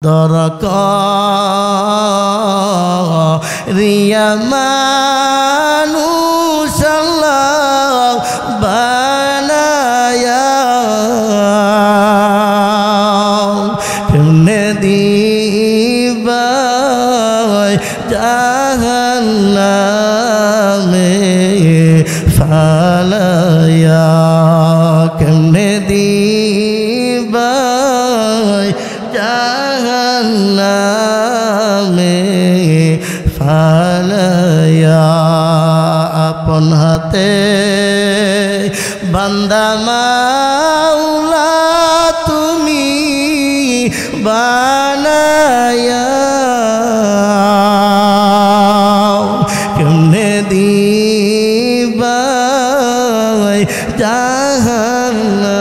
দরকারিয়া মানুষ আল্লাহ বানায়া কেমনে দিবা জাহান্নামে ফালায়া কেমনে দিবা জাহান্নামে ফালায়া আপন হাতে বান্দা মাওলা তুমি বানায়া কেমনে দিবা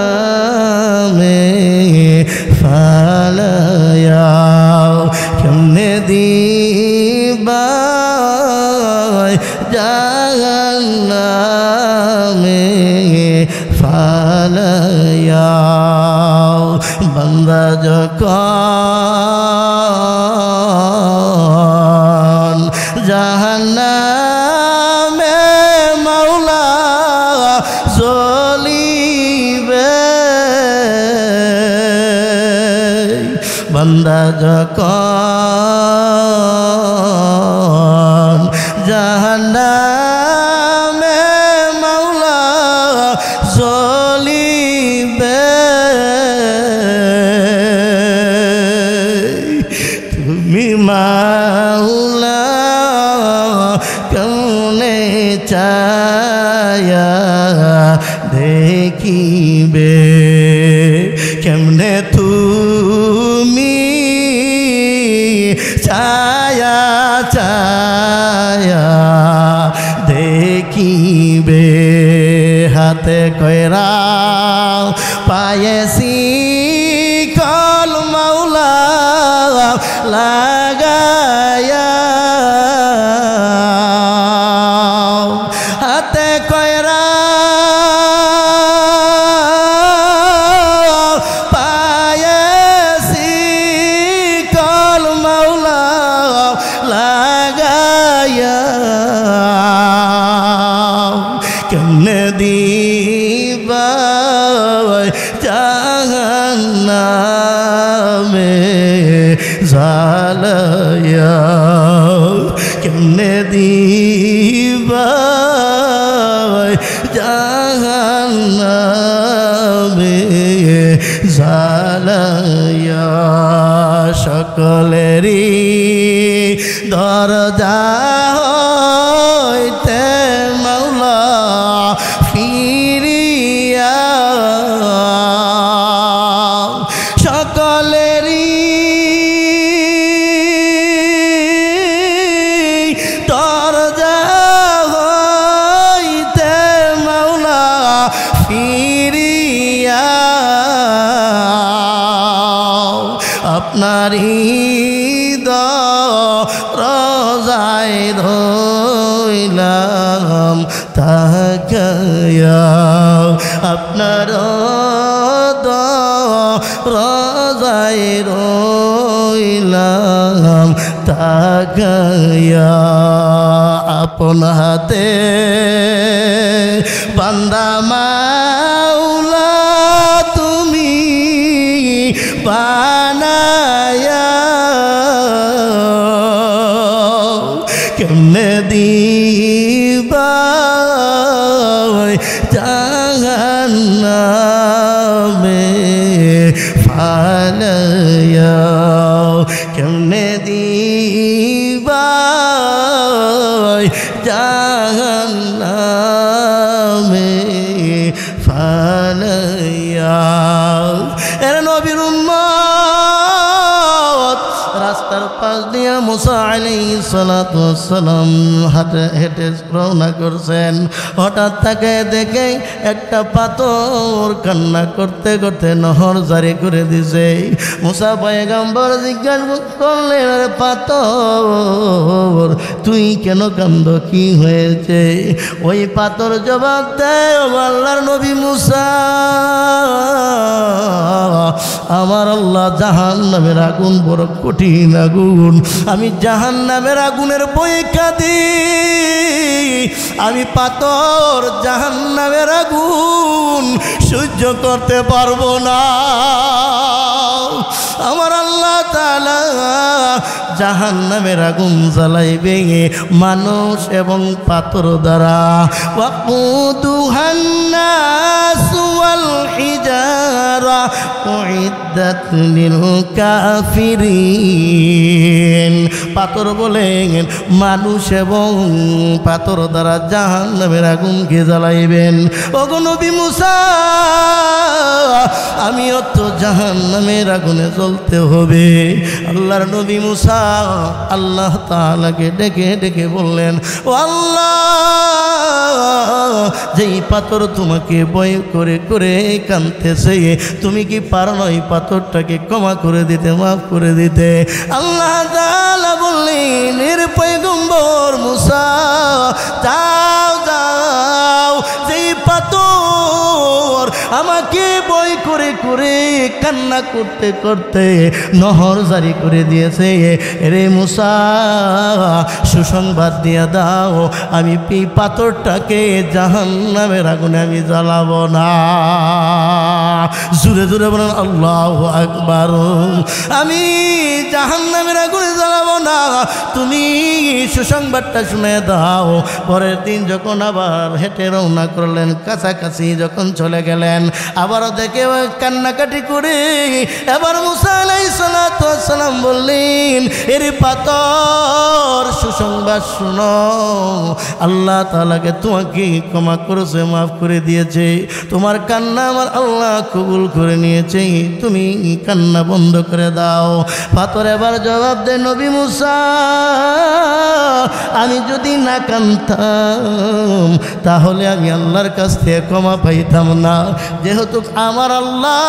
জাহান্নামে ফালায়া কেমনে দিবা জাহান্নামে ফালায়া বান্দা যখন জাহান্নামে মাওলা জ্বলিবে বান্দা যখন জাহান্নামে মাওলা জ্বলিবে তুমি মাওলা কেমনে চায়া দেখিবে কেমনে তুমি ছায়া ছায়া দেখিবে হাতে কইরা পায়েছি কল মাওলা লাগায়া হাতে কইরা পায়েছি কল মাওলা লাগায়া কেমনে দিবা জাহান্নামে জ্বালায়া কেমনে দিবা জাহান্নামে জ্বালায়া সকলেরই দরজা হইতে মাওলা ফিরিয়া সকলেরই দরজা হইতে মাওলা ফিরিয়া আপনারই দরজায় ধইলাম তাকায়া আপনার দরজায় রইলাম তাকায়া আপন হাতে বান্দা মাওলা তুমি বানায়া কেমনে দিবা জাহান্নামে ফালায়া কেমনে দিবা জাহান্নামে ফালায়া এর নবীর উম্মত রাস্তা তার পাশ দিয়ে মুসা আলাইহিস সালাতু ওয়াস সালাম হাঁটে হেঁটে রওনা করছেন। হঠাৎ তাকে দেখে একটা পাথর কান্না করতে করতে নহর জারি করে দিছে। মুসা পয়গম্বর জিজ্ঞাসা করলেন, আরে পাথর তুই কেন কান্দ, কি হয়েছে? ওই পাথর জবাব দেয়, ও আল্লাহর নবী মুসা, আমার আল্লাহ জাহান্নামের আগুন বড় কঠিন আগুন, আমি জাহান্নামের আগুনের পরীক্ষা দিই, আমি পাথর জাহান্নামের আগুন সহ্য করতে পারবো না। আমার আল্লাহ তাআলা জাহান্নামের আগুন জ্বালাইবে মানুষ এবং পাথর দ্বারা। ওয়াকুদুহান নাস ওয়াল হিজারা উইদ্দাত লিল কাফিরিন। পাথর বলেন মানুষ এবং পাথর দ্বারা জাহান্নামের আগুনকে জ্বালাইবেন। ওগো নবী মুসা, আমিও তো জাহান্নামের আগুনে জ্বলতে হবে। আল্লাহর নবী মুসা আল্লাহ তাআলাকে ডেকে ডেকে বললেন, ও আল্লাহ, যেই পাথর তোমাকে ভয় করে করে কাঁদতেছে, তুমি কি পারো না এই পাথরটাকে ক্ষমা করে দিতে, মাফ করে দিতে? আল্লাহ তাআলা বললেন, এর পয়গম্বর মুসা, যাও যাও, যেই পাথর আমাকে ভয় করে করে কান্না করতে করতে নহর জারি করে দিয়েছে, রে মুসা সুসংবাদ দিয়া দাও, আমি এই পাথরটাকে জাহান্নামের আগুনে আমি জ্বালাবো না। জোরে জোরে বলেন আল্লাহু আকবার। আমি জাহান্নামের আগুনে জ্বালাবো না, তুমি সুসংবাদটা শুনে দাও। পরের দিন যখন আবার হেঁটে রওনা করলেন, কাছাকাছি যখন চলে গেলেন, আবারও দেখে কান্নাকাটি করে এবার মুসা আলাইহিস সালাতু ওয়াস সালাম বললেন, এর পাথর সুসংবাদ শুনো, আল্লাহ তাআলাকে তোমাকে ক্ষমা করেছে, মাফ করে দিয়েছে, তোমার কান্না আমার আল্লাহ কবুল করে নিয়েছে, তুমি কান্না বন্ধ করে দাও। পাথর এবার জবাব দেয়, নবী মুসা, আমি যদি না কাঁদতাম তাহলে আমি আল্লাহর কাছ থেকে ক্ষমা পাইতাম না। যেহেতু আমার আল্লাহ,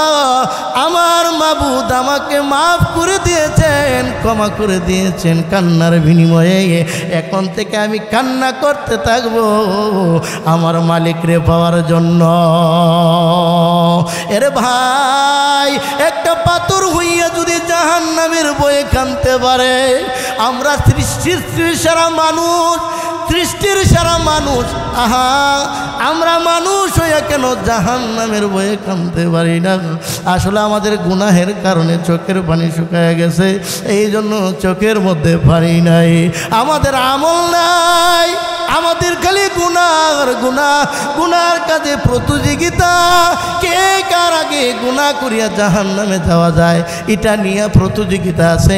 আমার মাবুদ আমাকে মাফ করে দিয়েছেন, ক্ষমা করে দিয়েছেন কান্নার বিনিময়ে, এখন থেকে আমি কান্না করতে থাকবো আমার মালিকরে পাওয়ার জন্য। এরে ভাই, একটা পাথর হইয়া যদি জাহান্নামের ভয়ে কাঁদতে পারে, আমরা সৃষ্টির সারা মানুষ, সৃষ্টির সারা মানুষ, আহা, আমরা মানুষ হইয়া কেন জাহান্নামের ভয়ে কাঁদতে পারি না? আসলে আমাদের গুনাহের কারণে চোখের পানি শুকায় গেছে, এই জন্য চোখের মধ্যে পানি নাই, আমাদের আমল নাই, আমাদের খালি গুনার গুনার কাজে প্রতিযোগিতা, কে কার আগে গুনাহ করিয়া জাহান্নামে যাওয়া যায় এটা নিয়ে প্রতিযোগিতা আছে,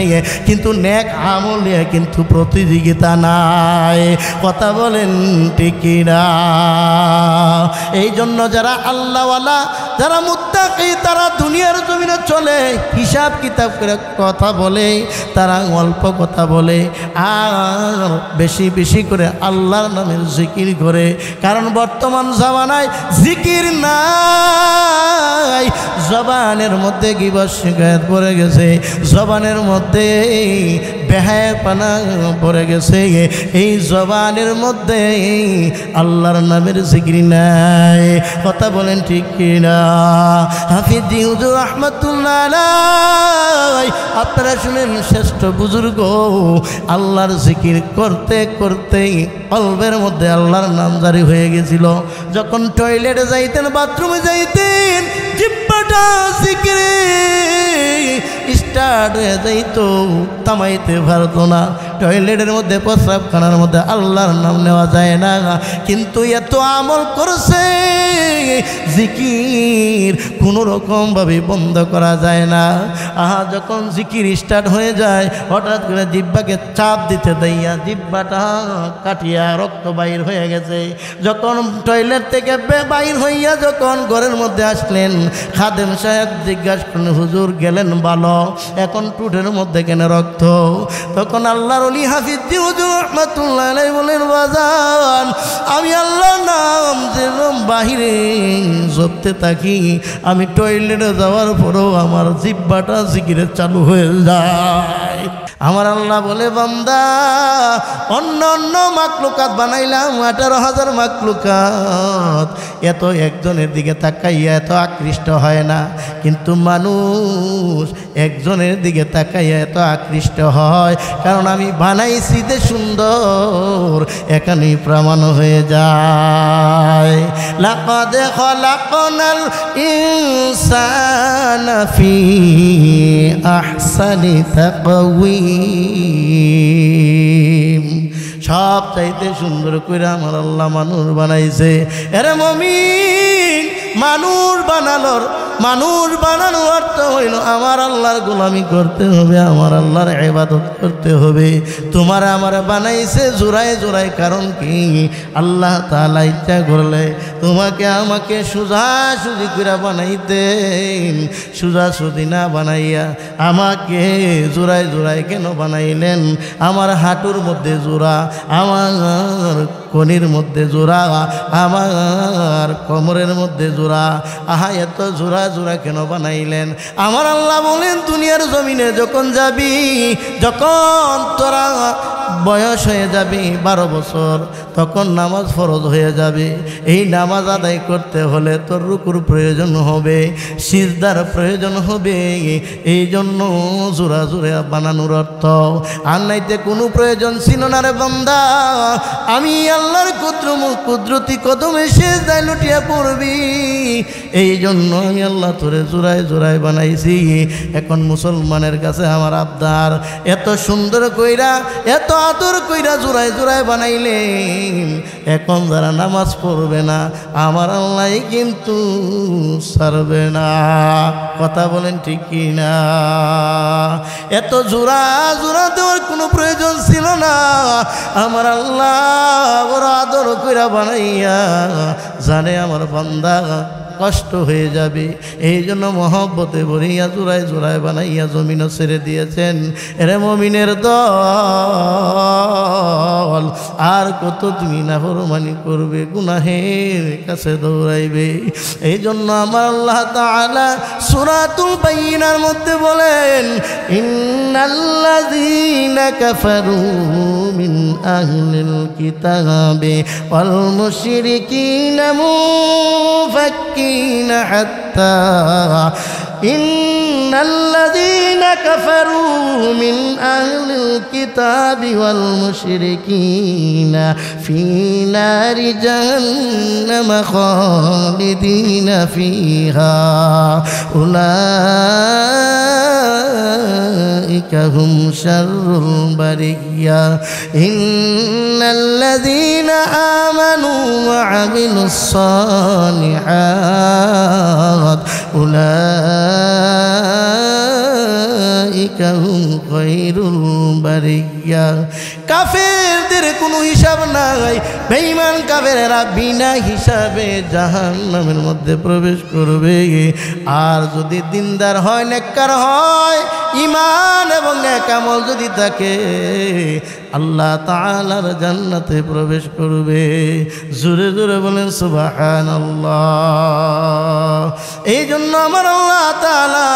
কিন্তু নেক আমল নিয়ে কিন্তু প্রতিযোগিতা নাই। কথা বলেন ঠিক কিনা? এই জন্য যারা আল্লাহওয়ালা, যারা মুত্তাকি, তারা দুনিয়ার জমিনে চলে, হিসাব কিতাব করে কথা বলে, তারা অল্প কথা বলে আর বেশি বেশি করে আল্লাহর নামের জিকির করে। কারণ বর্তমান জামানায় জিকির নাই, জবানের মধ্যে গীবত শিকায়ত পড়ে গেছে, জবানের মধ্যে বেহায়াপনা পড়ে গেছে, এই জবানের মধ্যে আল্লাহর নামের জিকির নাই। কথা বলেন ঠিক কিনা? হাফিজ হুজুর রাহমাতুল্লাহ আলাইহি, আপনারা শুনেন, শ্রেষ্ঠ বুজুর্গ আল্লাহর জিকির করতে করতে কলবের মধ্যে আল্লাহর নাম জারি হয়ে গেছিল। যখন টয়লেটে যাইতেন, বাথরুমে যাইতেন, জিহ্বাটা জিকিরে স্টার্ট হয়ে যাইতো, থামাইতে পারতো না। টয়লেটের মধ্যে প্রস্রাবখানার মধ্যে আল্লাহর নাম নেওয়া যায় না, কিন্তু এত আমল করছে জিকির কোনো রকমভাবে বন্ধ করা যায় না। যখন জিকির স্টার্ট হয়ে যায় হঠাৎ করে জিহ্বাকে চাপ দিতে দেইয়া জিহ্বাটা কাটিয়া রক্ত বাইর হয়ে গেছে। যখন টয়লেট থেকে বাইর হইয়া যখন ঘরের মধ্যে আসলেন, খাদেম সাহেব জিজ্ঞাসা করলেন, হুজুর গেলেন ভালো, এখন টুটের মধ্যে কেন রক্ত? তখন আল্লাহর ওলি হাফিজ হুজুর রহমাতুল্লাহ আলাইহি বলেন, বাজান আমি আল্লাহর নাম যেরকম বাহিরে জপতে থাকি, আমি টয়লেটে যাওয়ার পরেও আমার জিহ্বাটা জিকিরে চালু হয়ে যায়। আমার আল্লাহ বলে, বান্দা অন্য অন্য মাকলুকাত বানাইলাম 18,000 মাকলুকাত, এত একজনের দিকে তাকাইয়া এত আকৃষ্ট হয় না, কিন্তু মানুষ একজনের দিকে তাকাইয়া এত আকৃষ্ট হয়, কারণ আমি বানাইছি যে সুন্দর, এখানেই প্রমাণ হয়ে যায়। লাকাদ খালাকনাল ইনসানা ফি আহসানি তাকওয়িম, সব চাইতে সুন্দর করে আমার আল্লাহ মানুষ বানাইছে। এরে মুমিন, মানুষ বানানোর অর্থ হইল আমার আল্লাহর গোলামি করতে হবে, আমার আল্লাহর ইবাদত করতে হবে। তোমার আমার বানাইছে জোড়ায় জোড়ায়, কারণ কি আল্লাহ তাআলা ইচ্ছা করলে তোমাকে আমাকে সোজাসুজি করে বানাইতেন, সোজাসুজি না বানাইয়া আমাকে জোড়ায় জোড়ায় কেন বানাইলেন? আমার হাঁটুর মধ্যে জোড়া, আমার কনির মধ্যে জোড়া, আমার কোমরের মধ্যে জোড়া, এত জোড়া জোড়া কেন বানাইলেন? আমার আল্লাহ বলেন, দুনিয়ার জমিনে যখন যাবি, যখন তোরা বয়স হয়ে যাবে 12 বছর, তখন নামাজ ফরজ হয়ে যাবে। এই নামাজ আদায় করতে হলে তোর রুকুর প্রয়োজন হবে, সিজদার প্রয়োজন হবে, এই জন্য জোড়া জোড়া বানানোর অর্থ। আর নাইতে কোনো প্রয়োজন ছিল না রে বান্দা, আমি আল্লাহর কুদরতি কদমে সিজদায় লুটিয়া পড়বি, এই জন্য আমি আল্লাহ তোরে জোড়ায় জোড়ায় বানাইছি। এখন মুসলমানের কাছে আমার আবদার, এত সুন্দর কইরা এত আদর কইরা জোড়ায় জোড়ায় বানাইলেন, এখন যারা নামাজ পড়বে না আমার আল্লাহ কিন্তু ছাড়বে না। কথা বলেন ঠিক কি না? এত জোড়া জোড়া দেওয়ার কোনো প্রয়োজন ছিল না, আমার আল্লাহ বড় আদর কইরা বানাইয়া জানে আমার বান্দা কষ্ট হয়ে যাবে, এই জন্য মহব্বতে ভরিয়া জোড়ায় জোড়ায় বানাইয়া জমিনও ছেড়ে দিয়েছেন। এরে মুমিনের দল, আর কত তুমি নাফরমানি করবে, গুনাহের কাছে দৌড়াইবে? এই জন্য আমার আল্লাহ তাআলা সূরাতুল বাইয়িনার মধ্যে বলেন, ইন্নাল্লাযীনা কাফারু মিন আহলিল কিতাবি ওয়াল মুশরিকিনা মুফাক্কিরিনা حتى إن الذين كفروا من أهل الكتاب والمشركين في نار جهنم خالدين فيها أولئك هم شر البرية إن الذين آمنوا وعملوا الصالحات أولئك هم خير البرية। কাফেরদের কোনো হিসাব নাই, বেঈমান কাফেরেরা বিনা হিসাবে জাহান্নামের মধ্যে প্রবেশ করবে। আর যদি দিনদার হয়, নেককার হয়, ঈমান এবং নেক আমল যদি থাকে, আল্লাহ তাআলার জান্নাতে প্রবেশ করবে। জোরে জোরে বলেন সুবহানাল্লাহ। এই জন্য আমার আল্লাহ তাআলা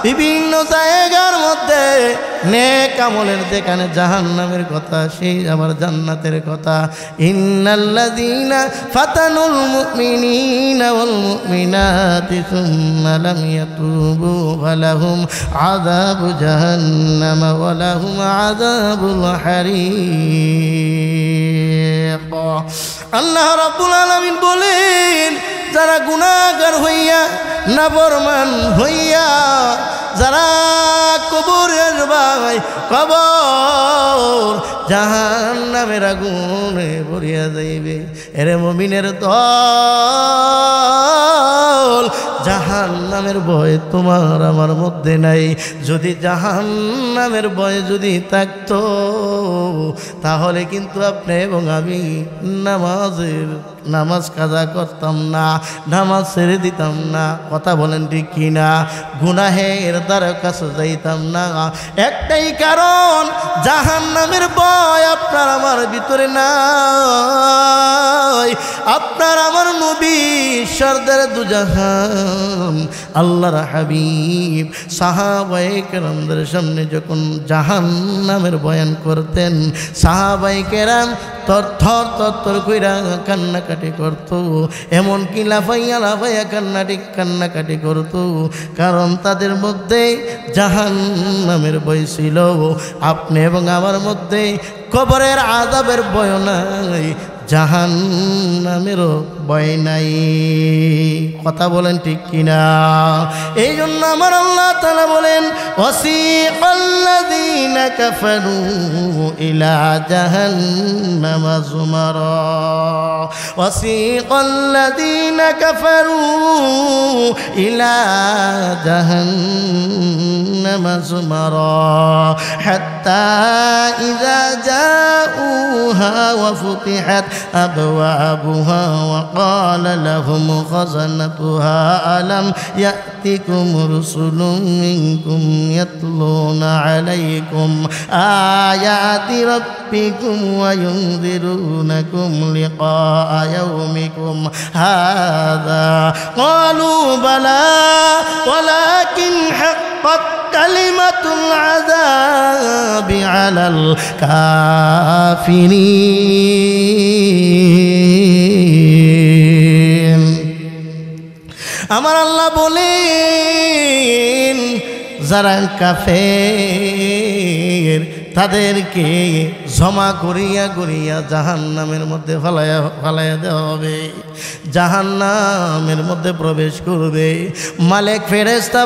বিভিন্ন জায়গার মধ্যে নেক আমলের যেখানে জাহান্নামের কথা, সেই আবার জান্নাতের কথা। ইন্নাল্লাযীনা ফাতানুল মুমিনিনা ওয়াল মুমিনাতি সুম্মা লাম ইয়াতুবু ফালাহুম আযাবু জাহান্নাম ওয়া লাহুম আযাবুল হারিক। আল্লাহ রাব্বুল আলামিন বলেন, যারা গুনাহগার হইয়া নাফরমান হইয়া যারা কবরের ভাই কবর জাহান্নামের আগুনে ভরিয়া যাইবে। এরে মুমিনের দল, জাহান্নামের ভয় তোমার আমার মধ্যে নাই। যদি জাহান্নামের ভয় যদি থাকতো তাহলে কিন্তু আপনি এবং আমি নামাজ কাজা করতাম না, নামাজ ছেড়ে দিতাম না। কথা বলেন ঠিক কিনা? গুনাহের দ্বার কাছে যাইতাম না। একটাই কারণ, জাহান্নামের ভয় আপনার আমার ভিতরে নাই। আপনার আমার নবী সরদার দুজাহান আল্লাহর হাবিব সাহাবায়ে কেরামদের সামনে যখন জাহান্নামের বয়ান করতেন, সাহাবায়ে কেরাম থর থর কইরা কান্নাকাটি করত। এমনকি লাফাইয়া কান্নাকাটি করত, কারণ তাদের মধ্যে জাহান্নামের ভয় ছিল। আপনি এবং আমার মধ্যে কবরের আযাবের ভয় নাই, জাহান্নামেরও ভয় নাই। কথা বলেন ঠিক কিনা? এই জন্য আমার আল্লাহ তাআলা বলেন, ওয়াসিকাল্লাযীনা কাফারু ইলা জাহান্নামা যুমারা, ওয়াসিকাল্লাযীনা কাফারু ইলা জাহান্নামা যুমারা হাত্তা ইযা জাউহা ওয়া ফুতিহাত أبوابها وقال لهم خزنتها ألم يأتكم رسل منكم يتلون عليكم آيات ربكم وينذرونكم لقاء يومكم هذا قالوا بلى ولكن حقت كلمة العذاب على الكافرين। আমার আল্লাহ বলেন, যারা কাফের তাদেরকে জমা করিয়া জাহান্নামের মধ্যে ফালাইয়া দেওয়া হবে, জাহান্নামের মধ্যে প্রবেশ করবে। মালিক ফেরেশতা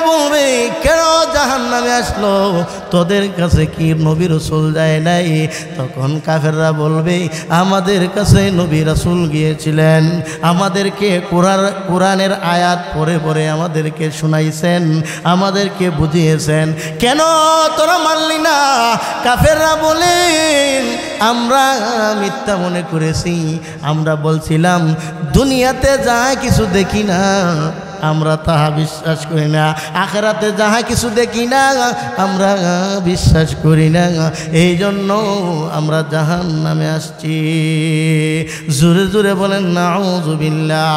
বলবে, কেন জাহান্নামে আসলো? তোদের কাছে কি নবী রাসূল যায় নাই? তখন কাফেররা বলবে, আমাদের কাছে নবী রাসূল গিয়েছিলেন, আমাদেরকে কোরআনের আয়াত পড়ে পড়ে আমাদেরকে শুনাইছেন, আমাদেরকে বুঝিয়েছেন, কেন তোরা মানলি না? কাফেররা বলেন, আমরা মিথ্যা মনে করেছি, আমরা বলছিলাম দুনিয়াতে যা কিছু দেখি না আমরা তাহা বিশ্বাস করি না, আখিরাতে যাহা কিছু দেখি না আমরা বিশ্বাস করি না, এই জন্য আমরা জাহান্নামে আসছি। জোরে জোরে বলেন নাউযুবিল্লাহ।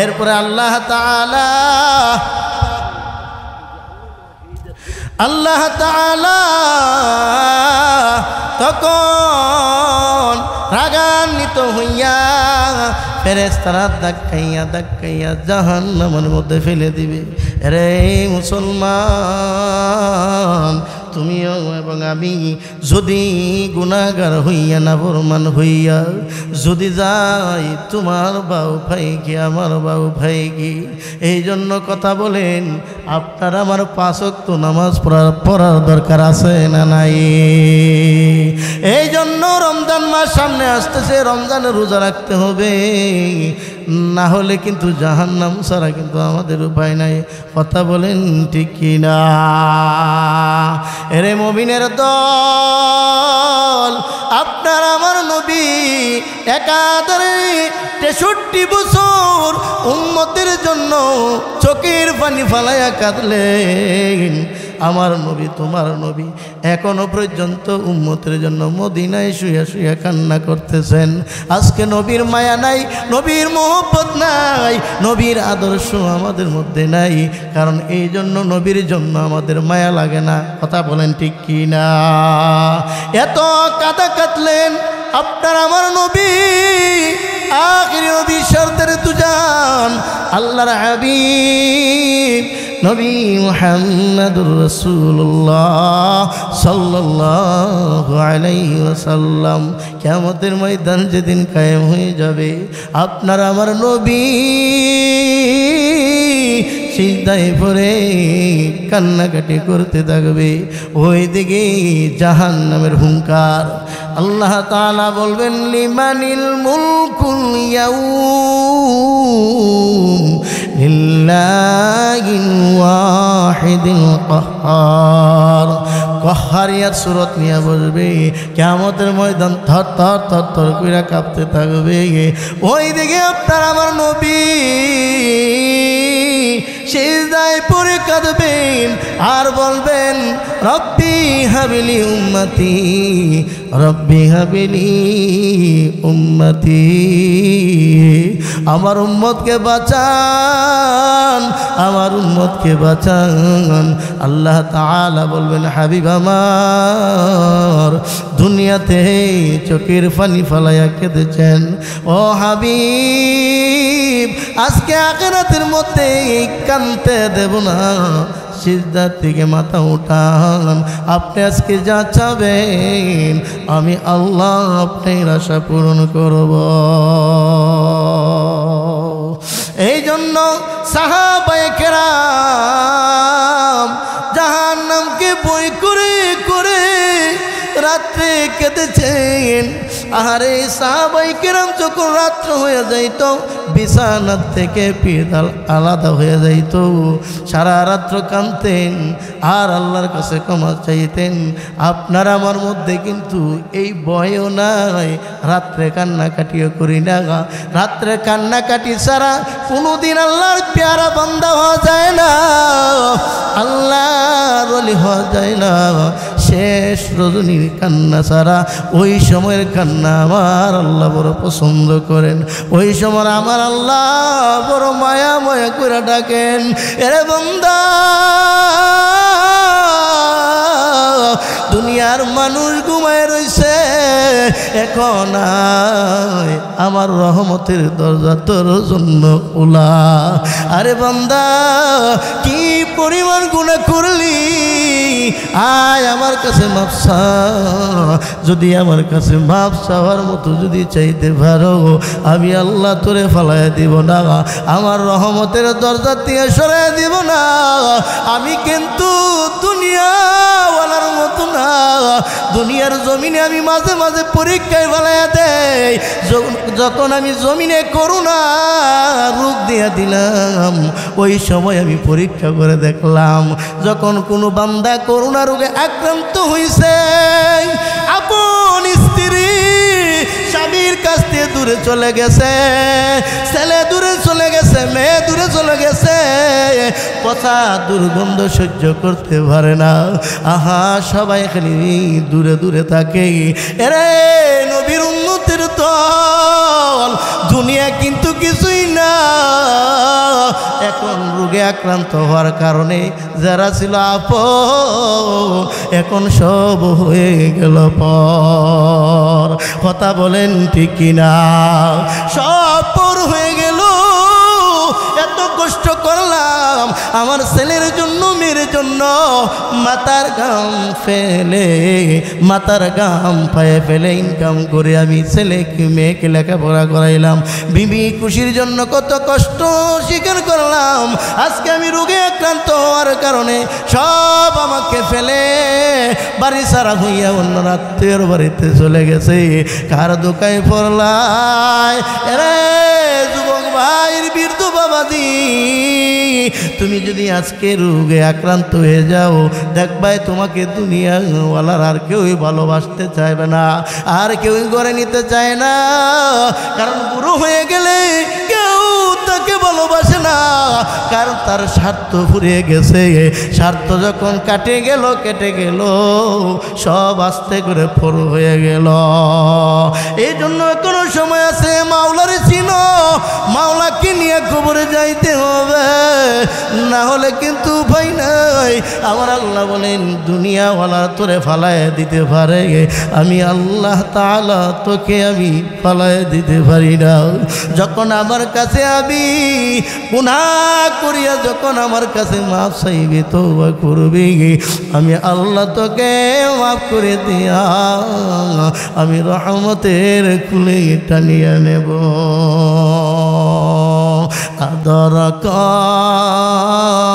এরপরে আল্লাহ তখন রাগান্বিত হইয়া ফেরেশতারা ধাক্কাইয়া জাহান্নামের মধ্যে ফেলে দিবে। রে মুসলমান, তুমিও এবং আমি যদি গুনাহগার হইয়া নাফরমান হইয়া যদি যাই, তোমার বাউ ভাই কি আমার বাউ ভাই কি? এই জন্য কথা বলেন, আপনার আমার 5 ওয়াক্ত নামাজ পড়ার দরকার আছে না নাই? এই জন্য রমজান মাস সামনে আসতেছে, রমজানে রোজা রাখতে হবে, না হলে কিন্তু জাহান্নাম ছাড়া কিন্তু আমাদের উপায় নাই। কথা বলেন ঠিক কিনা? এরে মুমিনের দল, আপনার আমার নবী একাধারে 63 বছর উম্মতের জন্য চোখের পানি ফালাইয়া কাঁদলেন। আমার নবী, তোমার নবী এখনো পর্যন্ত উম্মতের জন্য মদিনায় শুয়া কান্না করতেছেন। আজকে নবীর মায়া নাই, নবীর মোহব্বত নাই, নবীর আদর্শ আমাদের মধ্যে নাই, কারণ এই জন্য নবীর জন্য আমাদের মায়া লাগে না। কথা বলেন ঠিক কি না? এত কাঁদলেন আপনার আমার নবী, আখির নবী সরদার দুজান আল্লাহর হাবিব নবী মুহাম্মদুর রাসূলুল্লাহ সাল্লাল্লাহু আলাইহি ওয়াসাল্লাম। কিয়ামতের ময়দান যেদিন কায়েম হয়ে যাবে, আপনার আমার নবী সিজদায় পড়ে কান্নাকাটি করতে থাকবে। ওইদিকে জাহান্নামের হুঙ্কার। আল্লাহ তাআলা বলবেন লিমানিল মুলকুল ইয়াউম লিল্লাহিল ওয়াহিদিল কাহ্হার। কহারিয়ার সুরত নিয়ে বসবে, কিয়ামতের ময়দান থর থর থর থর করে কাঁপতে থাকবে। ওই দিকে আপনার আমার নবী সিজদায় পড়ে কাঁদবেন আর বলবেন রব্বি হাবিলি উম্মতি, রব্বি হাবিলি উম্মতি। আমার উম্মতকে বাঁচান, আমার উম্মতকে বাঁচান। আল্লাহ তাআলা বলবেন হাবিব আমার দুনিয়াতে চোখের পানি ফালাইয়া কেঁদেছেন, ও হাবিব আজকে আখিরাতের মধ্যে কাঁদতে দেব না, সিজদা থেকে মাথা উঠান। আপনি আজকে যা চাবেন আমি আল্লাহ আপনার আশা পূরণ করব। এই জন্য সাহাবায়ে কেরাম জাহান্নামকে ভয় করে করে রাত্রে কেঁদেছেন। আহারে সাহাবায়ে কেরাম যখন রাত্র হয়ে যাইত বিছানা থেকে পিদাল আলাদা হয়ে যাইত, সারা রাত্র কাঁদতেন আর আল্লাহর কাছে ক্ষমা চাইতেন। আপনার আমার মধ্যে কিন্তু এই ভয়ও নাই, রাত্রে কান্নাকাটিও করি না। রাত্রে কান্নাকাটি ছাড়া কোনোদিন আল্লাহর প্যারা বান্দা হওয়া যায় না, আল্লাহর ওলি হওয়া যায় না। শেষ রজনীর কান্না ছাড়া ওই সময়ের কান্না আমার আল্লাহ বড় পছন্দ করেন। ওই সময় আমার আল্লাহ বড় মায়া মায়া করে ডাকেন, এরে বান্দা দুনিয়ার মানুষ ঘুমায় রইছে, এখন আমার রহমতের দরজা তোর জন্য খোলা। আরে বান্দা কি পরিমাণ গুনাহ করলি, আয় আমার কাছে মাপ চা। যদি আমার কাছে মাপ চাওয়ার মতো যদি চাইতে পারো আমি আল্লাহ তোরে ফালাইয়া দিব না, আমার রহমতের দরজা দিয়ে সরাইয়া দিব না। আমি কিন্তু দুনিয়াওয়ালার মতো না, দুনিয়ার জমিনে আমি মাঝে মাঝে পরীক্ষায় ফালাইয়া দেই। যখন আমি জমিনে করুণা রূপ দিয়া দিলাম ওই সময় আমি পরীক্ষা করে দেখলাম, যখন কোনো বান্দা করুণা রোগে আক্রান্ত হয়েছে, আপন স্ত্রী স্বামীর কাছ থেকে দূরে চলে গেছে, ছেলে দূরে চলে গেছে, মেয়ে দূরে চলে গেছে, পচা দুর্গন্ধ সহ্য করতে পারে না, আহা সবাই খালি দূরে দূরে থাকে। এরে নবীর উম্মতের দল, দুনিয়া কিন্তু কিছুই না। এখন রোগে আক্রান্ত হওয়ার কারণে যারা ছিল আপন এখন সব হয়ে গেল পর। কথা বলেন ঠিক কিনা? সব পর হয়ে গেল। এত কষ্ট করলাম আমার ছেলের জন্য, মেয়ের জন্য, মাথার ঘাম ফেলে মাথার ঘাম পায়ে ফেলে ইনকাম করে আমি ছেলেকে মেয়েকে লেখাপড়া করাইলাম, বিবি খুশির জন্য কত কষ্ট স্বীকার করলাম। আজকে আমি রোগে আক্রান্ত হওয়ার কারণে সব আমাকে ফেলে বাড়ি ছাড়া হইয়া অন্য আত্মীয়র বাড়িতে চলে গেছে। কার দোকায় পড়লাই এরে যুবক ভাইয়ের বীর বাবাজি, তুমি যদি আজকে রোগে আক্রান্ত হয়ে যাও দেখবাই তোমাকে দুনিয়াওয়ালার আর কেউই ভালোবাসতে চাইবে না, আর কেউই গড়ে নিতে চায় না। কারণ বুড়ো হয়ে গেলে কেউ তাকে ভালোবাসে না, কারণ তার স্বার্থ ফুরিয়ে গেছে। স্বার্থ যখন কেটে গেল সব আস্তে করে ফর হয়ে গেল। এই জন্য কোনো সময় আছে মাওলারে চিনো, মাওলাকে নিয়ে কবরে যাইতে হবে, না হলে কিন্তু উপায় নাই। আমার আল্লাহ বলেন দুনিয়াওয়ালা তোরে ফালায় দিতে পারে, আমি আল্লাহ তাআলা তোকে আমি ফালায় দিতে পারি না। যখন আমার কাছে আমি গুনাহ করিয়া যখন আমার কাছে মাফ চাইবে, তওবা করবি, আমি আল্লাহ তোকে মাফ করে দিয়া আমি রহমতের কুলে টানিয়া নেব। আদর করিয়া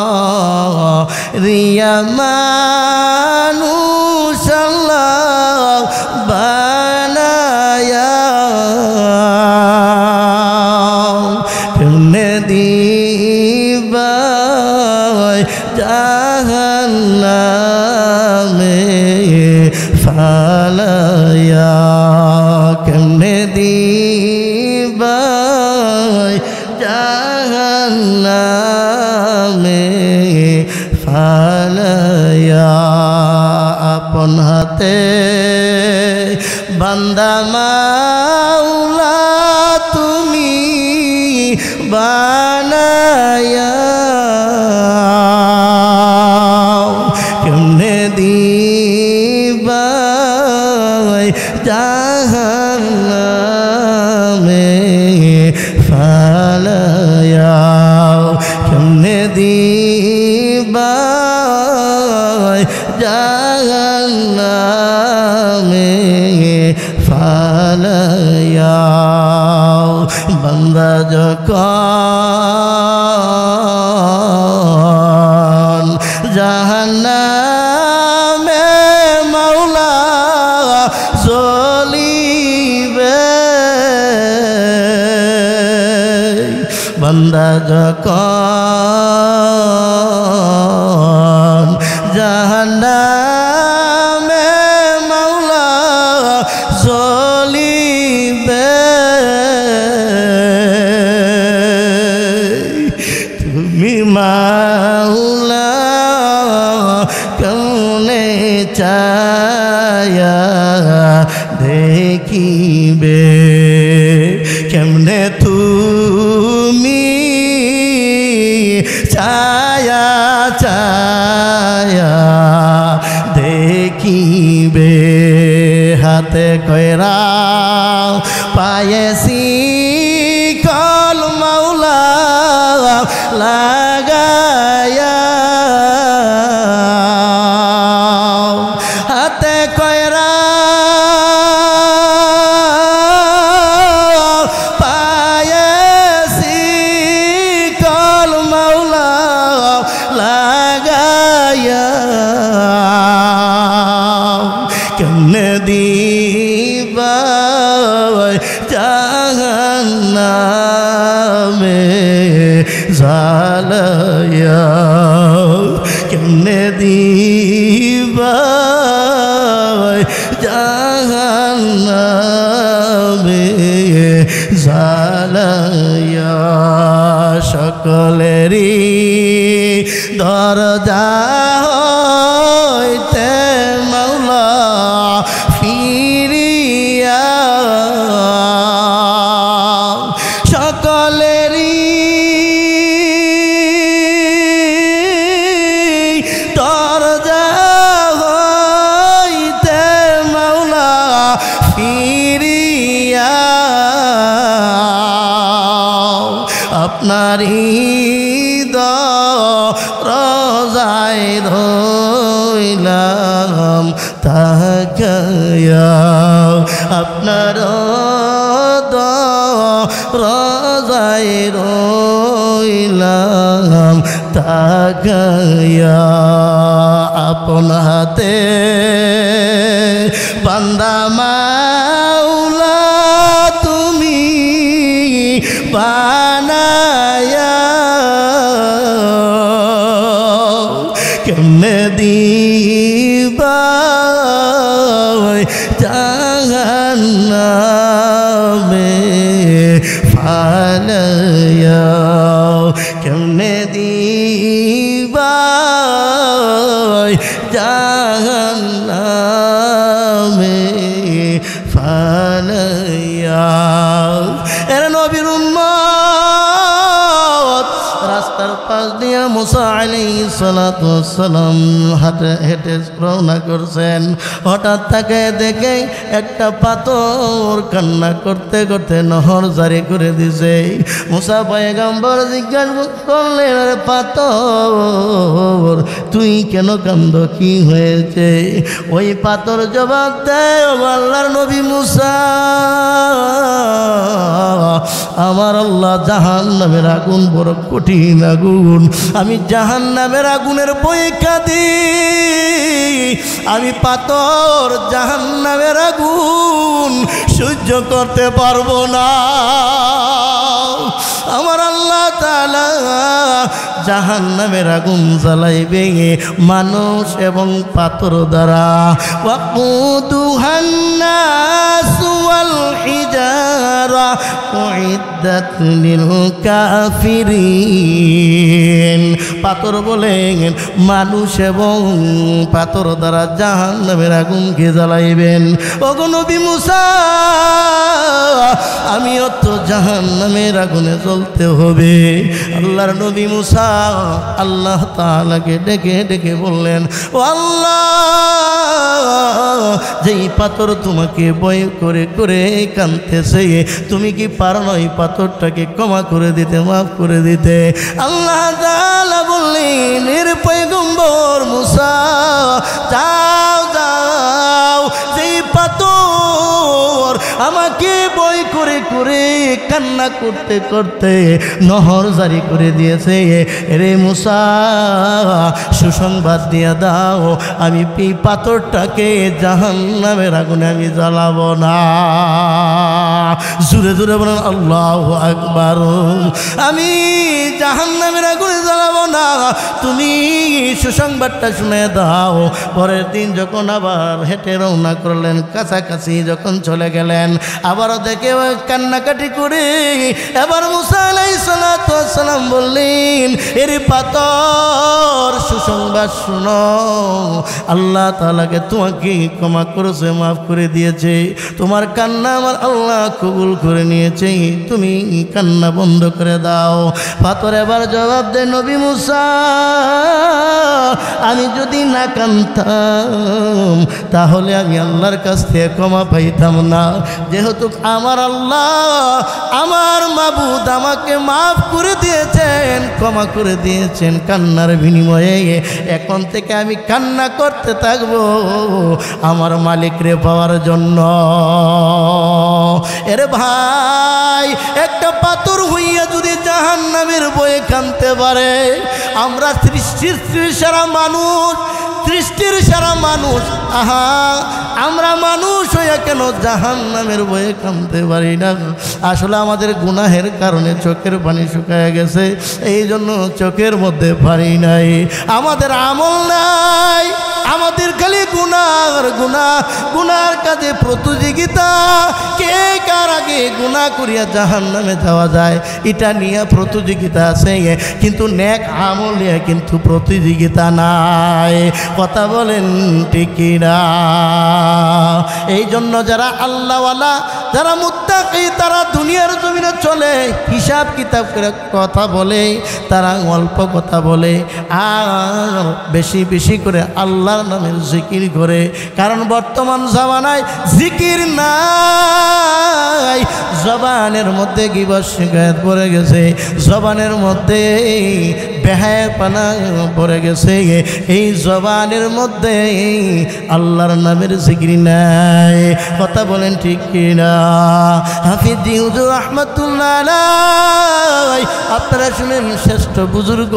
মানুষ আল্লাহ বানায়া কেমনে দিবাই জাহান্নামে ফালায়া কেমনে দিবাই জাহান্নামে ফালায়া আপন হাতে বান্দা মাওলা তুমি বানায়া কেমনে দিবাই জাহান্নামে ফালায়া কেমনে দিবাই জাহান্নামে ফালায়া বান্দা যখন জাহান্নামে মাওলা জ্বলিবে বান্দা যখন জাহান্নামে মাওলা জ্বলিবে তুমি মাওলা কেমনে চায়া দেখিবে কেমনে তুমি ছায়া ছায়া দেখিবে হাতে কইরা পায়েছি কল মাওলা লাগায়া হাতে কইরা পায়েছি কল মাওলা লাগায়া কেমনে দিবাই জাহান্নামে জ্বালায়া কেমনে দিবাই জাহান্নামে জ্বালায়া সকলেরই দরজা হইতে মাওলা ফিরিয়া সকলেরই দরজা হইতে মাওলা ফিরিয়া আপনারই রোজায় ধইলাম তাকায়া আপনার রোজায় রইলাম তাকায়া আপন হাতে বান্দা মাওলা তুমি বানায়া কেমনে দিবাই জাহান্নামে ফালায়া কেমনে দিবাই জাহান্নামে ফালায়া এরা নবীর উম্মত রাস্তার পাশ দিয়া মুসা আলাইহিস সালাতু ওয়াস সালাম হেঁটে হেঁটে রওনা করছেন। হঠাৎ তাকে দেখে একটা পাথর কান্না করতে করতে নহর জারি করে দিছে। মুসা পয়গম্বর জিজ্ঞাসা করলেন, আরে পাথর তুই কেন কান্দ, কি হয়েছে? ওই পাথর জবাব দেয়, ও আল্লাহর নবী মুসা, আমার আল্লাহ জাহান্নামের আগুন বড় কঠিন আগুন, আমি জাহান্নামের আগুনের পরীক্ষা দিই, আমি পাথর জাহান্নামের আগুন সহ্য করতে পারবো না। আমার আল্লাহ তাআলা জাহান্নামের আগুন জ্বালাইবে মানুষ এবং পাথর দ্বারা। ওয়াকুদুহান নাসু ওয়াল হিজারা উইদ্দাত লিল কাফিরিন। পাথর বলেন মানুষ এবং পাথর দ্বারা জাহান্নামের আগুনকে জ্বালাইবেন। ওগো নবী মুসা, আমিও তো জাহান্নামের আগুনে জ্বলতে হবে। আল্লাহর নবী মুসা আল্লাহ তাআলাকে ডেকে ডেকে বললেন, ও আল্লাহ, যেই পাথর তোমাকে ভয় করে করে কাঁদতেছে, তুমি কি পারো না এই পাথরটাকে ক্ষমা করে দিতে, মাফ করে দিতে? আল্লাহ তাআলা বললেন, এর পয়গম্বর মুসা, যাও যাও, যেই পাথর আমাকে ভয় করে করে কান্না করতে করতে নহর জারি করে দিয়েছে, রে মুসা সুসংবাদ দিয়ে দাও, আমি এই পাথরটাকে জাহান্নামের আগুনে আমি জ্বালাবো না। জোরে জোরে বলেন আল্লাহু আকবার। আমি জাহান্নামের আগুনে জ্বালাবো না, তুমি সুসংবাদটা শুনে দাও। পরের দিন যখন আবার হেঁটে রওনা করলেন, কাছাকাছি যখন চলে গেলেন, আবারও দেখে কান্নাকাটি করে এবার মুসা আলাইহিস সালাতু ওয়াস সালাম বললেন, এর পাথর সুসংবাদ শুনো, আল্লাহ তাআলাকে তোমাকে ক্ষমা করেছে, মাফ করে দিয়েছে, তোমার কান্না আমার আল্লাহ কবুল করে নিয়েছে, তুমি কান্না বন্ধ করে দাও। পাথর এবার জবাব দেয়, নবী মুসা, আমি যদি না কাঁদতাম তাহলে আমি আল্লাহর কাছ থেকে ক্ষমা পাইতাম না। যেহেতু আমার আল্লাহ, আমার মাবুদ আমাকে মাফ করে দিয়েছেন, ক্ষমা করে দিয়েছেন কান্নার বিনিময়ে, এখন থেকে আমি কান্না করতে থাকবো আমার মালিকরে পাওয়ার জন্য। এরে ভাই, একটা পাথর হইয়া যদি জাহান্নামের বয়ে কাঁদতে পারে, আমরা সৃষ্টির সারা মানুষ, সৃষ্টির সারা মানুষ, আহা, আমরা মানুষ হইয়া কেন জাহান্নামের বয়ে কাঁদতে পারি না? আসলে আমাদের গুনাহের কারণে চোখের পানি শুকায় গেছে, এই জন্য চোখের মধ্যে পানি নাই, আমাদের আমল নাই, আমাদের খালি গুনার গুনার কাজে প্রতিযোগিতা, কে কার আগে গুনাহ করিয়া জাহান্নামে যাওয়া যায় এটা নিয়ে প্রতিযোগিতা আছে, কিন্তু নেক আমল নিয়ে কিন্তু প্রতিযোগিতা নাই। কথা বলেন ঠিক কিনা? এই জন্য যারা আল্লাহওয়ালা, যারা মুত্তাকি, তারা দুনিয়ার জমিনে চলে হিসাব কিতাব করে কথা বলে, তারা অল্প কথা বলে আর বেশি বেশি করে আল্লাহর নামের জিকির করে। কারণ বর্তমান জামানায় জিকির নাই, জবানের মধ্যে গীবত শিকায়ত পড়ে গেছে, জবানের মধ্যে বেহায়াপনা পড়ে গেছে, এই জবানের মধ্যে আল্লাহর নামের জিকির নাই। কথা বলেন ঠিক কিনা? হাফিজ হুজুর রাহমাতুল্লাহ আলাইহি, আপনারা শুনেন, শ্রেষ্ঠ বুজুর্গ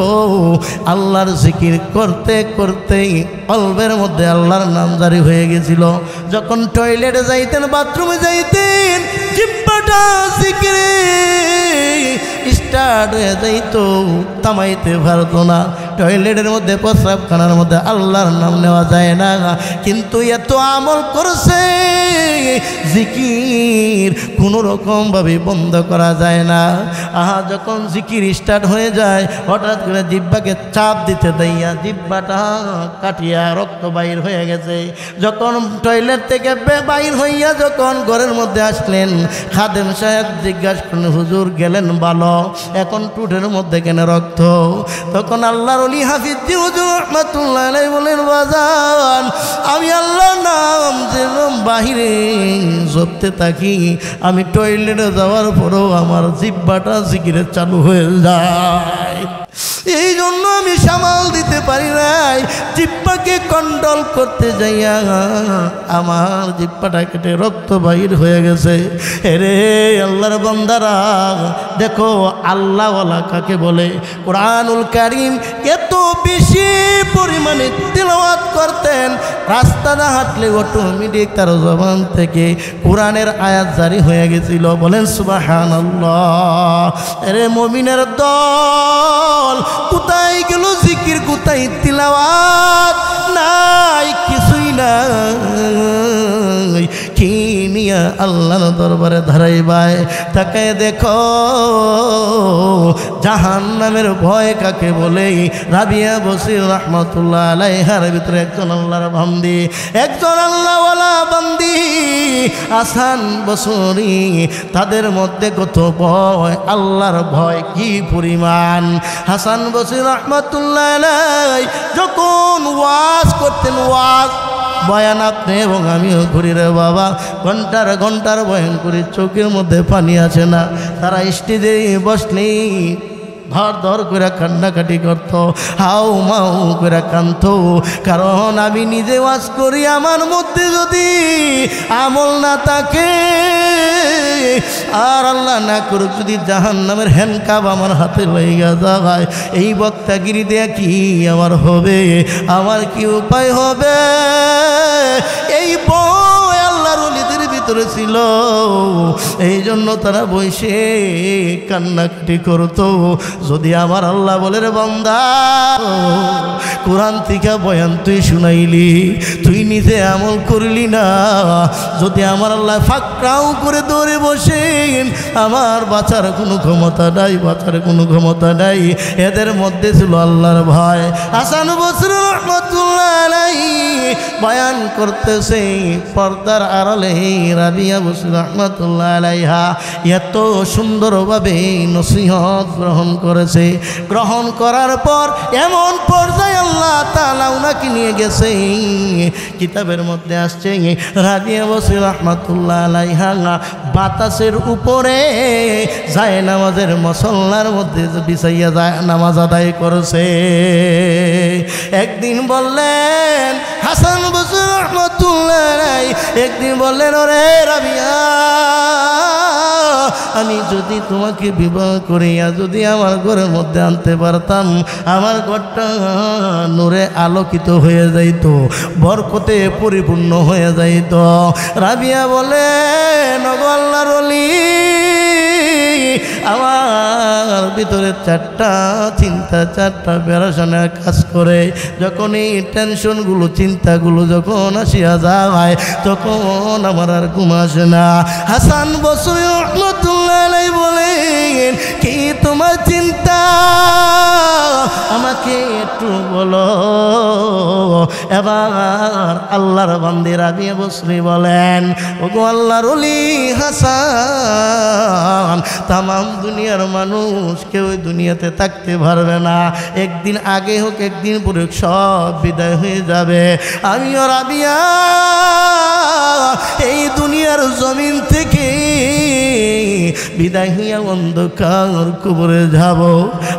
আল্লাহর জিকির করতে করতে কলবের মধ্যে আল্লাহর নাম জারি হয়ে গেছিল। যখন টয়লেটে যাইতেন, বাথরুমে যাইতেন, জিহ্বাটা জিকিরে স্টার্ট হয়ে যাইতো, থামাইতে পারতো না। টয়লেটের মধ্যে, প্রস্রাবখানার মধ্যে আল্লাহর নাম নেওয়া যায় না, কিন্তু এত আমল করছে, জিকির কোনো রকমভাবে বন্ধ করা যায় না। আহা, যখন জিকির স্টার্ট হয়ে যায়, হঠাৎ করে জিহ্বাকে চাপ দিতে দেয়া জিহ্বাটা কাটিয়া রক্ত বাইর হয়ে গেছে। যখন টয়লেট থেকে বাইর হইয়া যখন ঘরের মধ্যে আসলেন, খাদেম সাহেব জিজ্ঞাসা করলেন, হুজুর গেলেন ভালো, এখন টুটের মধ্যে কেন রক্ত? তখন আল্লাহর অলি হাফিজ হুজুর রাহমাতুল্লাহ আলাইহি বলেন বাজান আমি আল্লাহর নাম যেরকম বাহিরে জপতে থাকি আমি টয়লেটে যাওয়ার পরেও আমার জিহ্বাটা জিকিরে চালু হয়ে যায়। এই জন্য আমি সামাল দিতে পারি নাই, জিহ্বাকে কন্ট্রোল করতে যাইয়া আমার জিহ্বাটা কেটে রক্ত বাহির হয়ে গেছে। এরে আল্লাহর বান্দারা দেখো আল্লাহওয়ালা কাকে বলে। কোরআনুল কারীম এত বেশি পরিমাণে তিলাওয়াত করতেন, রাস্তাটা হাঁটলে অটোমেটিক তার জবান থেকে কোরআনের আয়াত জারি হয়ে গেছিল। বলেন সুবহানাল্লাহ। এরে মুমিনের দল কোথায় গেল জিকির, কোথায় তিলাওয়াত? নাই, কিছুই নাই। কি নিয়া আল্লাহর দরবারে ধারাইবাই? তাকায় দেখো জাহান্নামের ভয় কাকে বলে। রাবিয়া বসির রাহমাতুল্লাহ আলাইহার ভিতরে একজন আল্লাহর বান্দি, একজন আল্লাহওয়ালা বান্দি হাসান বসরি, তাদের মধ্যে কত ভয়, আল্লাহর ভয় কি পরিমাণ। হাসান বসরি রাহমাতুল্লাহ আলাইহি যখন ওয়াজ করতেন, ওয়াজ বয়ান আপনি এবং আমিও করি রে বাবা, ঘন্টার বয়ান করি, চোখের মধ্যে পানি আসে না। তারা স্টেজে বসলেই ধর করে কান্নাকাটি করত, হাউ মাউ করে কান্ত। কারণ আমি নিজে ওয়াজ করি, আমার মধ্যে যদি আমল না থাকে আর আল্লাহ না করুক যদি জাহান্নামের হ্যান্ডকাপ আমার হাতে লেগে যায়, এই বক্তাগিরি দিয়ে কি আমার হবে? আমার কি উপায় হবে? এই বই আল্লাহর ওলিদের ভিতরে ছিল, এই জন্য তারা বসে কান্নাকাটি করতো। যদি আমার আল্লাহ বলে রে বান্দা, কোরআন থেকে বয়ান তুই শুনাইলি, তুই নিজে আমল করলি না, যদি আমার আল্লাহ ফাঁকরাও করে দৌড়ে বসেন, আমার বাঁচার কোনো ক্ষমতা নাই, বাঁচার কোনো ক্ষমতা নাই। এদের মধ্যে ছিল আল্লাহর ভয়। হাসান বসরি রাহমাতুল্লাহ আলাইহি বয়ান করতেছে, পর্দার আড়ালে রাবিয়া বসরি রাহমাতুল্লাহ আলাইহা এত সুন্দরভাবে নসিহত গ্রহণ করেছে। গ্রহণ করার পর এমন পর্যায়ে আল্লাহ তাআলা উনাকে নিয়ে গেছে, কিতাবের মধ্যে আসছে রাবিয়া বসরি রাহমাতুল্লাহ আলাইহা বাতাসের উপরে যায় নামাজের মুসল্লার মধ্যে বিছাইয়া যায় নামাজ আদায় করেছে। একদিন বললেন হাসান বসরি রাহমাতুল্লাহ আলাইহি, একদিন বললেন ওরে রাবিয়া, আমি যদি তোমাকে বিবাহ করিয়া যদি আমার ঘরের মধ্যে আনতে পারতাম, আমার ঘরটা নূরে আলোকিত হয়ে যাইত, বরকতে পরিপূর্ণ হয়ে যাইত। রাবিয়া বলে নগো আল্লাহর ওলি, আমার ভিতরে চারটা চিন্তা, চারটা প্যারাশানের কাজ করে। যখন এই টেনশনগুলো, চিন্তাগুলো যখন আসিয়া যায়, তখন আমার আর ঘুম আসে না। হাসান বসরি রাহমাতুল্লাহ আলাইহি বলেন, কি তোমার চিন্তা আমাকে একটু বলো। এবার আল্লাহর বান্দা রাবিয়া বসরি বলেন, ওগো আল্লাহর ওলি হাসান, তামাম দুনিয়ার মানুষ কেউ দুনিয়াতে থাকতে পারবে না, একদিন আগে হোক একদিন পরে সব বিদায় হয়ে যাবে। আমিও রাবিয়া এই দুনিয়ার জমিন থেকে বিদায় হইয়া অন্ধকার কবরে যাব,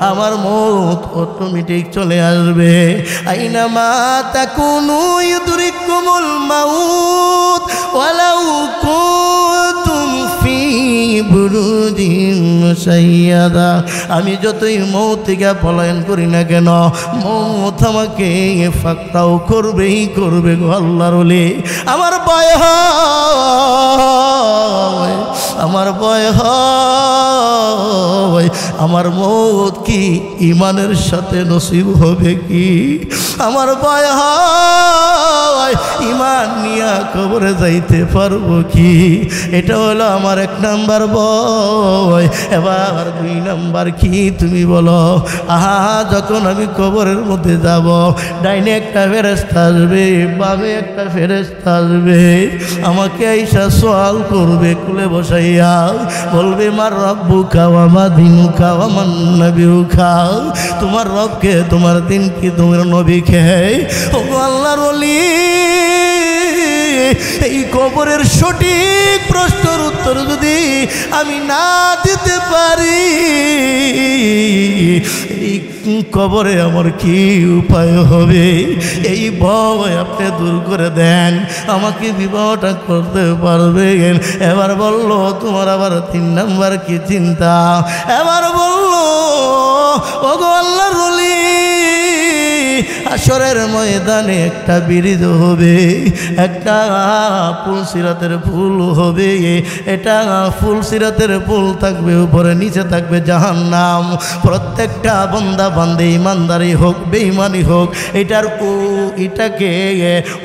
আমার মত অটোমেটিক চলে আসবে। আইনা মা তাকুনু ইউদরিকুমুল মাউত ওয়ালাউ কুনতুম ফি বুরুদিন মুশাইয়াদা। আমি যতই মৌত থেকে পলায়ন করি না কেন, মৌত আমাকে ফাঁকরাও করবেই করবে গো আল্লাহর ওলি। আমার ভয় হয়, আমার ভয় হয়, আমার মৌত কি ইমানের সাথে নসিব হবে কি? আমার ভয় হয় ইমান নিয়া কবরে যাইতে পারবো কি? এটা হলো আমার 1 নাম্বার ভয়। এবার 2 নাম্বার কি তুমি বলো? যখন আমি কবরের মধ্যে যাব, ডাইনে একটা ফেরেশতা আসবে, বামে একটা ফেরেশতা আসবে, আমাকে আইসা সওয়াল করবে কুলে বসাইয়া, বলবে মার রব্বুকা ওয়া মা দীনুকা ওয়া মান নবিয়ুকা, তোমার রবকে, তোমার দিন কি, তোমার নবীকে। ও আল্লাহর ওলি, এই কবরের সঠিক প্রশ্নের উত্তর যদি আমি না দিতে পারি, এই কবরে আমার কি উপায় হবে? এই ভয় আপনি দূর করে দেন, আমাকে বিবাহটা করতে পারবেন। এবার বললো তোমার আবার 3 নাম্বার কি চিন্তা? এবার বললো ওগো আল্লাহর ওলি, হাশরের ময়দানে একটা ব্রিজ হবে, একটা ফুলসিরাতের ফুল হবে, এটা ফুলসিরাতের ফুল থাকবে, উপরে নিচে থাকবে জাহান্নাম। প্রত্যেকটা বান্দা বান্দে, ইমানদারি হোক বেঈমানি হোক, এটাকে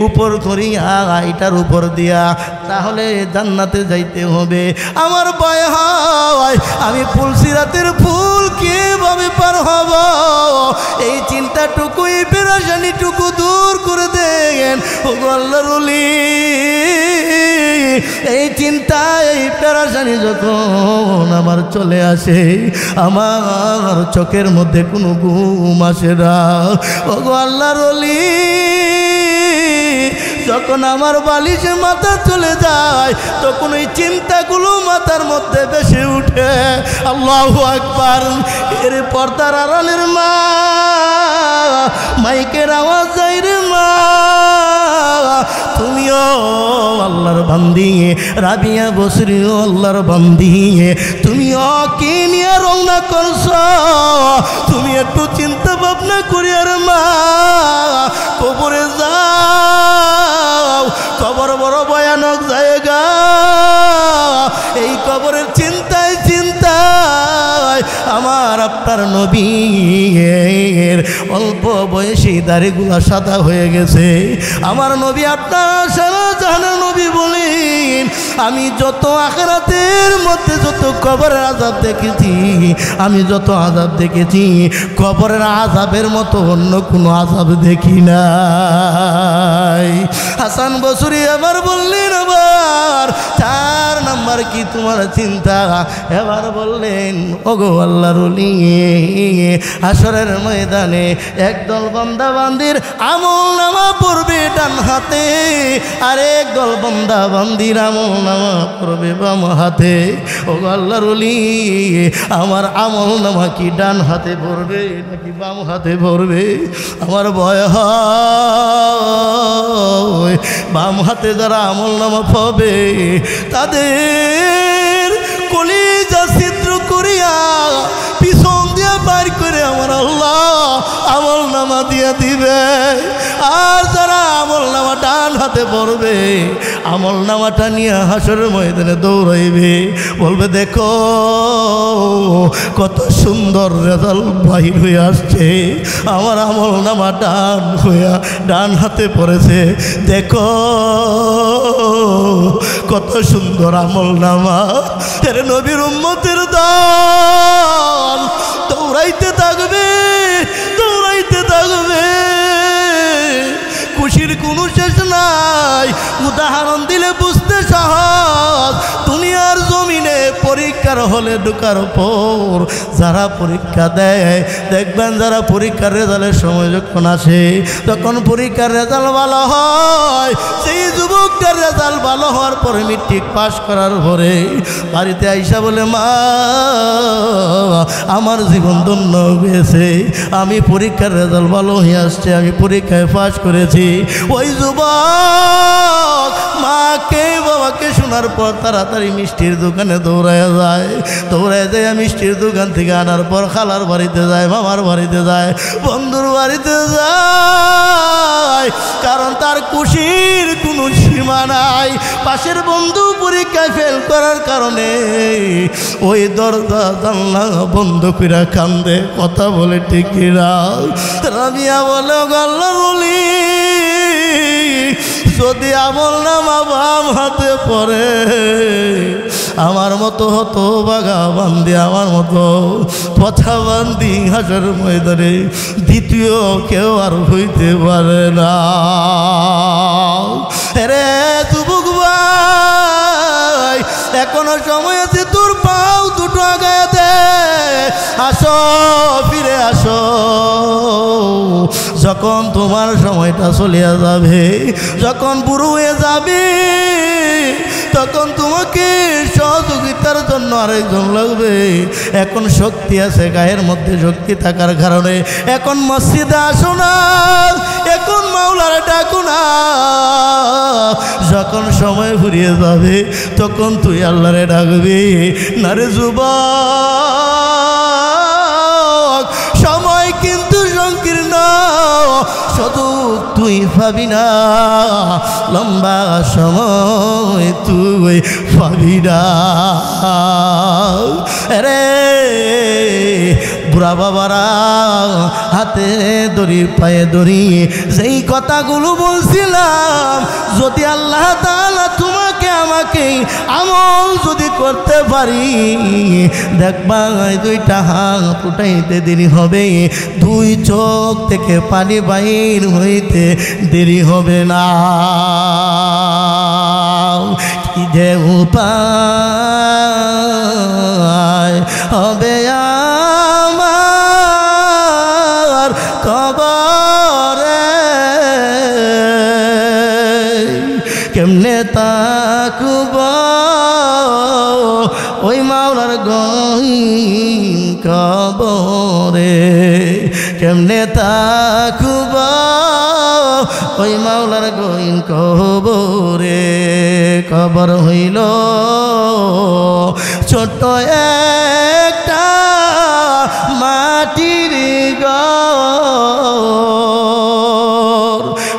উপর করিয়া, এটার উপর দিয়া তাহলে জান্নাতে যাইতে হবে। আমার ভয় হয় আমি ফুলসিরাতের ফুল কিভাবে পার হব? এই চিন্তাটুকুই, পেরেশানিটুকু দূর করে দেন ও আল্লাহর ওলি। এই চিন্তা, এই পেরেশানি যখন আমার চলে আসে, আমার চোখের মধ্যে কোনো ঘুম আসে না ও আল্লাহর ওলি। যখন আমার বালিশে মাথা চলে যায়, তখন ওই চিন্তাগুলো মাথার মধ্যে ভেসে উঠে। আল্লাহু আকবার। এর পর্দার আড়ালের মা, মাইকের আওয়াজ যায় রে মা, তুমিও আল্লাহর বান্দি, রাবিয়া বসরিও আল্লাহর বান্দি, তুমিও কি নিয়ে রওনা করছো? তুমি একটু চিন্তা ভাবনা করি আর মা, কবরে যাও। কবর বড় ভয়ানক জায়গা। এই কবরের চিন্তায় চিন্তায় আমার আপনার নবীর অল্প বয়সী দাড়িগুলা সাদা হয়ে গেছে। আমার নবী, আপনার সারা জাহানের নবী বলেন, আমি যত আখিরাতের মধ্যে যত কবরের আযাব দেখেছি, আমি যত আযাব দেখেছি, কবরের আযাবের মতো অন্য কোনো আযাব দেখি নাই। হাসান বসরি আবার বললেন, আবার 4 নাম্বার কি তোমার চিন্তা? এবার বললেন, ওগো আল্লাহর ওলি, হাশরের ময়দানে একদল বান্দা বান্দির আমলনামা পড়বে ডান হাতে, আর একদল বান্দা বান্দির আমলনামা পড়বে বাম হাতে। ওগো আল্লাহর ওলি, আমার আমলনামা কি ডান হাতে পড়বে নাকি বাম হাতে পড়বে? আমার ভয় হয় বাম হাতে যারা আমলনামা পাবে, তাদের কলিজা ছিদ্র করিয়া পিছন দিয়া বাইর করে আমার আল্লাহ আমলনামা দিয়া দিবে। আর যারা আমলনামা ডান হাতে পড়বে, আমলনামাটা নিয়ে হাশরের ময়দানে দৌড়াইবে, বলবে দেখো কত সুন্দর রেজাল্ট বাহির হয়ে আসছে, আমার আমলনামা ডান হাতে পড়েছে, দেখো কত সুন্দর আমলনামা। এর নবীর উম্মতের দল দৌড়াইতে থাকবে, দৌড়াইতে থাকবে, খুশির কোনো শেষ নাই। উদাহরণ দিলে বুঝতে সহজ। দুনিয়ার জমিনে পরীক্ষার হলে ঢোকার পর যারা পরীক্ষা দেয়, দেখবেন যারা পরীক্ষার রেজাল্টের সময় যখন আসে, তখন পরীক্ষার রেজাল্ট ভালো হয়, সেই যুবকটার রেজাল্ট ভালো হওয়ার পরে মেট্রিক পাস করার পরে বাড়িতে আইসা বলে, মা আমার জীবন ধন্য হয়েছে, আমি পরীক্ষার রেজাল্ট ভালো হয়ে আসছে, আমি পরীক্ষায় পাস করেছি। ওই যুবক মাকে বাবাকে শোনার পর তাড়াতাড়ি মিষ্টির দোকানে দৌড়ায় যায়, দৌড়ায় যায় মিষ্টির দোকান থেকে আনার পর খালার বাড়িতে যায়, মামার বাড়িতে যায়, বন্ধুর বাড়িতে যায়, কারণ তার খুশির কোনো সীমা নাই। পাশের বন্ধু পরীক্ষায় ফেল করার কারণে ওই দরজা জানলা বন্ধ করে কান্দে, কথা বলে ঠিকিরা। রাবিয়া বলে, আল্লাহর ওলি, যদি আমল নামা বাম হাতে পড়ে আমার মতো হতো বাঘা বান্দি, আমার মতো পথা বান্দি হাজার ময়দানে দ্বিতীয় কেউ আর হইতে পারে না। রে যুবক ভাই, এখনো সময় আছে, তোর পাও দুটো আগায় দে, আসো ফিরে আসো। যখন তোমার সময়টা চলিয়া যাবে, যখন বুড়ো হয়ে যাবে, তখন তোমাকে সহযোগিতার জন্য আরেকজন লাগবে। এখন শক্তি আছে, গায়ের মধ্যে শক্তি থাকার কারণে এখন মসজিদে আসো না, এখন মাওলারে ডাকো না। যখন সময় ফুরিয়ে যাবে তখন তুই আল্লাহরে ডাকবি না রে যুবক। সময় কিন্তু সংকীর্ণ, শুধু তুই পাবি না, লম্বা সময় তুই পাবি না। রে বুড়া বাবারা, হাতে দড়ি পায়ে দড়ি, যেই কথাগুলো বলছিলাম, যদি আল্লাহ তাআলা তোমাকে আমাকে আমল যদি করতে পারি, দেখবা দুইটা হাত উঠাইতে দেরি হবে, দুই চোখ থেকে পানি বাইর হইতে দেরি হবে না। কি যে উপায় হবে আমার কবরে, কেমনে তাকুব ওই মাওলার গহীন কবরে, কেমনে তাকুব ওই মাওলার গহীন কবরে। কবর হইল ছোট্ট একটা মাটির ঘর,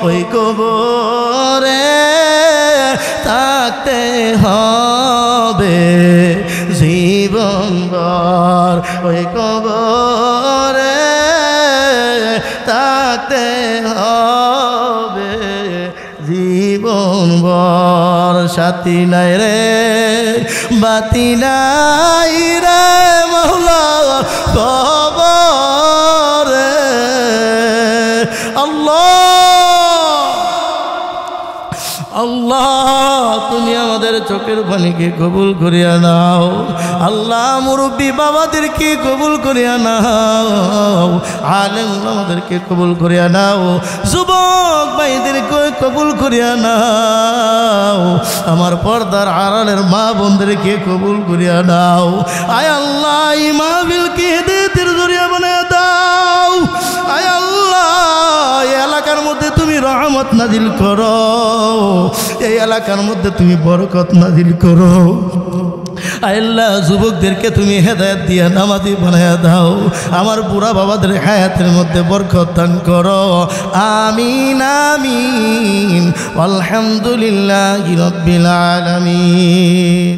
ওই কবরে থাকতে হবে জীবনভর, ওই কবরে থাকতে হবে জীবনভর। সাথী নাই রে বাতি নাই রে মাওলা কবরে। আল্লাহ আল্লাহ, তুমি আমাদের চোখের পানিকে কবুল করিয়া নাও। আল্লাহ মুরব্বী বাবাদেরকে কবুল করিয়া নাও, আলেম আমাদেরকে কবুল করিয়া নাও, যুবক ভাইদেরকে কবুল করিয়া নাও, আমার পর্দার আড়ালের মা বোনদেরকে কবুল করিয়া নাও। আয় আল্লাহ, এই মাহফিলকে হিদায়াতের জরিয়া বানায়া দাও। আয় আল্লাহ, এই এলাকার মধ্যে তুমি রহমত নাজিল করো, এই এলাকার মধ্যে তুমি বরকত নাজিল করো। আল্লাহ, যুবকদেরকে তুমি হেদায়েত দিয়া নামাজি বানায়া দাও, আমার বুড়া বাবাদের হায়াতের মধ্যে বরকত দান করো। আমিন আমিন, আলহামদুলিল্লাহি রাব্বিল আলামিন।